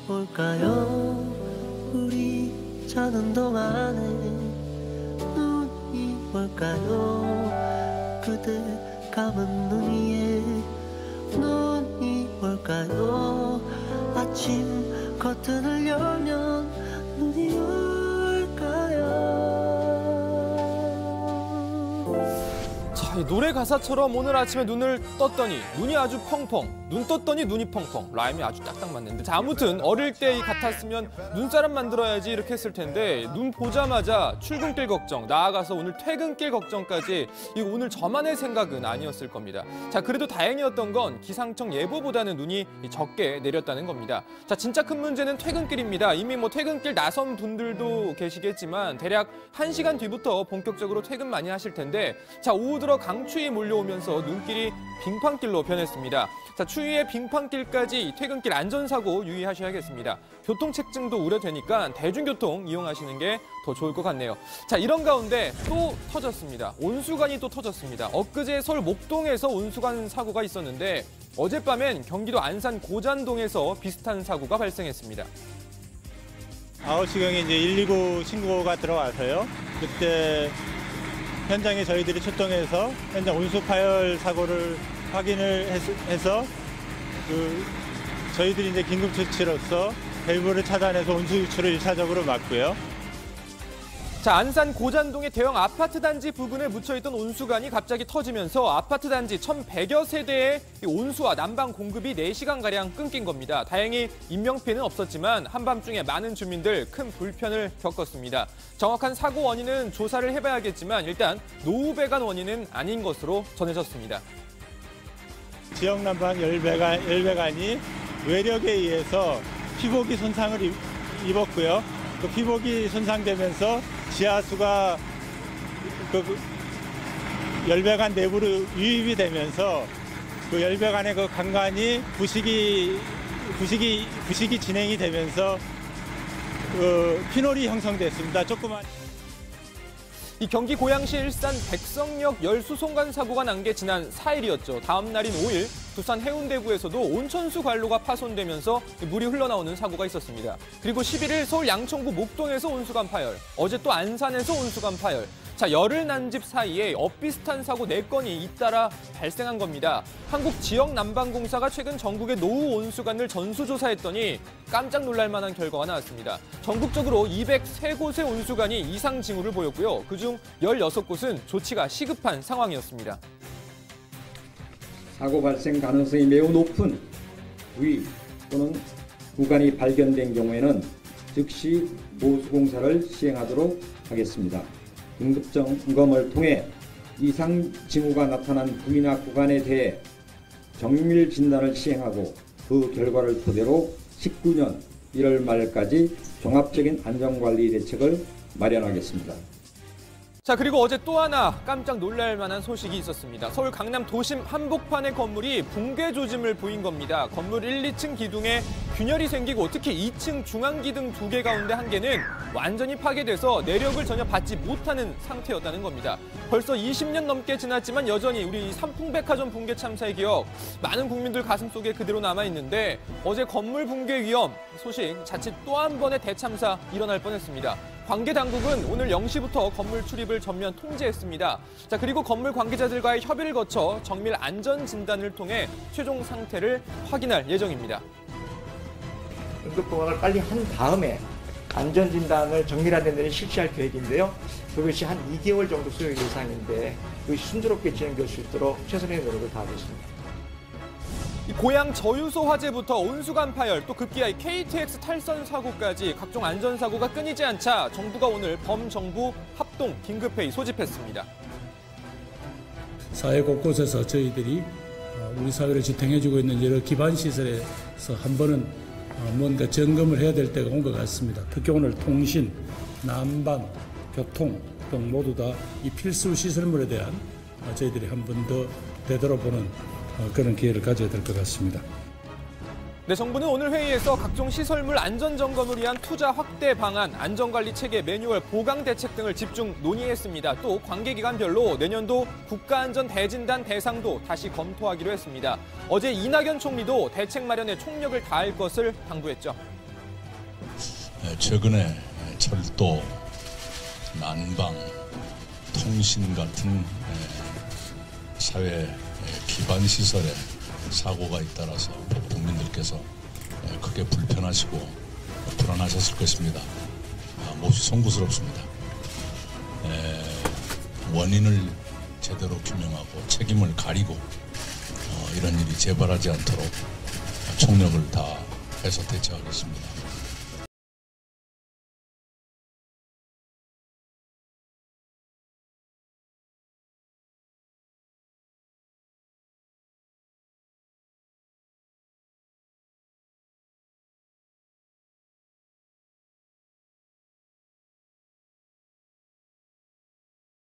올까요? 우리 자는 동안에 눈이 올까요? 그대 감은 눈 위에 눈이 올까요? 아침 커튼을 열면 눈이 올까요? 자, 이 노래 가사처럼 오늘 아침에 눈을 떴더니 눈이 아주 펑펑, 눈 떴더니 눈이 펑펑. 라임이 아주 딱딱 맞는데. 자, 아무튼 어릴 때 같았으면 눈사람 만들어야지 이렇게 했을 텐데 눈 보자마자 출근길 걱정, 나아가서 오늘 퇴근길 걱정까지 이 오늘 저만의 생각은 아니었을 겁니다. 자, 그래도 다행이었던 건 기상청 예보보다는 눈이 적게 내렸다는 겁니다. 자, 진짜 큰 문제는 퇴근길입니다. 이미 퇴근길 나선 분들도 계시겠지만 대략 1시간 뒤부터 본격적으로 퇴근 많이 하실 텐데 자, 오후 들어 강추위 몰려오면서 눈길이 빙판길로 변했습니다. 자, 추위에 빙판길까지 퇴근길 안전사고 유의하셔야겠습니다. 교통체증도 우려되니까 대중교통 이용하시는 게 더 좋을 것 같네요. 자, 이런 가운데 또 터졌습니다. 온수관이 또 터졌습니다. 엊그제 서울 목동에서 온수관 사고가 있었는데 어젯밤엔 경기도 안산 고잔동에서 비슷한 사고가 발생했습니다. 9시경에 이제 119 신고가 들어와서요. 그때 현장에 저희들이 출동해서 현장 온수 파열 사고를 확인을 해서 저희들이 이제 긴급 조치로서 밸브를 차단해서 온수 유출을 1차적으로 막고요. 자, 안산 고잔동의 대형 아파트 단지 부근에 묻혀있던 온수관이 갑자기 터지면서 아파트 단지 1,100여 세대의 온수와 난방 공급이 4시간가량 끊긴 겁니다. 다행히 인명피해는 없었지만 한밤중에 많은 주민들 큰 불편을 겪었습니다. 정확한 사고 원인은 조사를 해봐야겠지만 일단 노후배관 원인은 아닌 것으로 전해졌습니다. 지역 난방 열배관이 외력에 의해서 피복이 손상을 입었고요. 그 피복이 손상되면서 지하수가 열배관 내부로 유입이 되면서 그 열배관의 그 간간이 부식이 진행이 되면서 피놀이 형성됐습니다. 조그만. 이 경기 고양시 일산 백성역 열수송관 사고가 난 게 지난 4일이었죠. 다음 날인 5일 부산 해운대구에서도 온천수 관로가 파손되면서 물이 흘러나오는 사고가 있었습니다. 그리고 11일 서울 양천구 목동에서 온수관 파열, 어제 또 안산에서 온수관 파열. 자, 열흘 난 집 사이에 엇비슷한 사고 4건이 잇따라 발생한 겁니다. 한국지역난방공사가 최근 전국의 노후 온수관을 전수조사했더니 깜짝 놀랄 만한 결과가 나왔습니다. 전국적으로 203곳의 온수관이 이상 징후를 보였고요. 그중 16곳은 조치가 시급한 상황이었습니다. 사고 발생 가능성이 매우 높은 부위 또는 구간이 발견된 경우에는 즉시 보수공사를 시행하도록 하겠습니다. 긴급 점검을 통해 이상 징후가 나타난 부위나 구간에 대해 정밀 진단을 시행하고 그 결과를 토대로 19년 1월 말까지 종합적인 안전관리 대책을 마련하겠습니다. 자, 그리고 어제 또 하나 깜짝 놀랄 만한 소식이 있었습니다. 서울 강남 도심 한복판의 건물이 붕괴 조짐을 보인 겁니다. 건물 1, 2층 기둥에 균열이 생기고 특히 2층 중앙 기둥 2개 가운데 1개는 완전히 파괴돼서 내력을 전혀 받지 못하는 상태였다는 겁니다. 벌써 20년 넘게 지났지만 여전히 우리 삼풍백화점 붕괴 참사의 기억 많은 국민들 가슴속에 그대로 남아있는데 어제 건물 붕괴 위험 소식 자칫 또 한 번의 대참사 일어날 뻔했습니다. 관계 당국은 오늘 0시부터 건물 출입을 전면 통제했습니다. 자, 그리고 건물 관계자들과의 협의를 거쳐 정밀 안전 진단을 통해 최종 상태를 확인할 예정입니다. 응급 보강을 빨리 한 다음에 안전 진단을 정밀한 데는 실시할 계획인데요. 그것이 한 2개월 정도 소요 예상인데 그것이 순조롭게 진행될 수 있도록 최선의 노력을 다하겠습니다. 고양 저유소 화재부터 온수관 파열, 또 급기야의 KTX 탈선 사고까지 각종 안전사고가 끊이지 않자 정부가 오늘 범정부 합동 긴급회의 소집했습니다. 사회 곳곳에서 저희들이 우리 사회를 지탱해주고 있는 여러 기반 시설에서 한 번은 뭔가 점검을 해야 될 때가 온 것 같습니다. 특히 오늘 통신, 난방, 교통 등 모두 다 이 필수 시설물에 대한 저희들이 한 번 더 되돌아보는 그런 기회를 가져야 될 것 같습니다. 네, 정부는 오늘 회의에서 각종 시설물 안전점검을 위한 투자 확대 방안, 안전관리 체계, 매뉴얼, 보강 대책 등을 집중 논의했습니다. 또 관계기관별로 내년도 국가안전 대진단 대상도 다시 검토하기로 했습니다. 어제 이낙연 총리도 대책 마련에 총력을 다할 것을 당부했죠. 최근에 철도, 난방, 통신 같은 사회 기반 시설에 사고가 잇따라서 국민들께서 크게 불편하시고 불안하셨을 것입니다. 몹시 송구스럽습니다. 원인을 제대로 규명하고 책임을 가리고 이런 일이 재발하지 않도록 총력을 다해서 대처하겠습니다.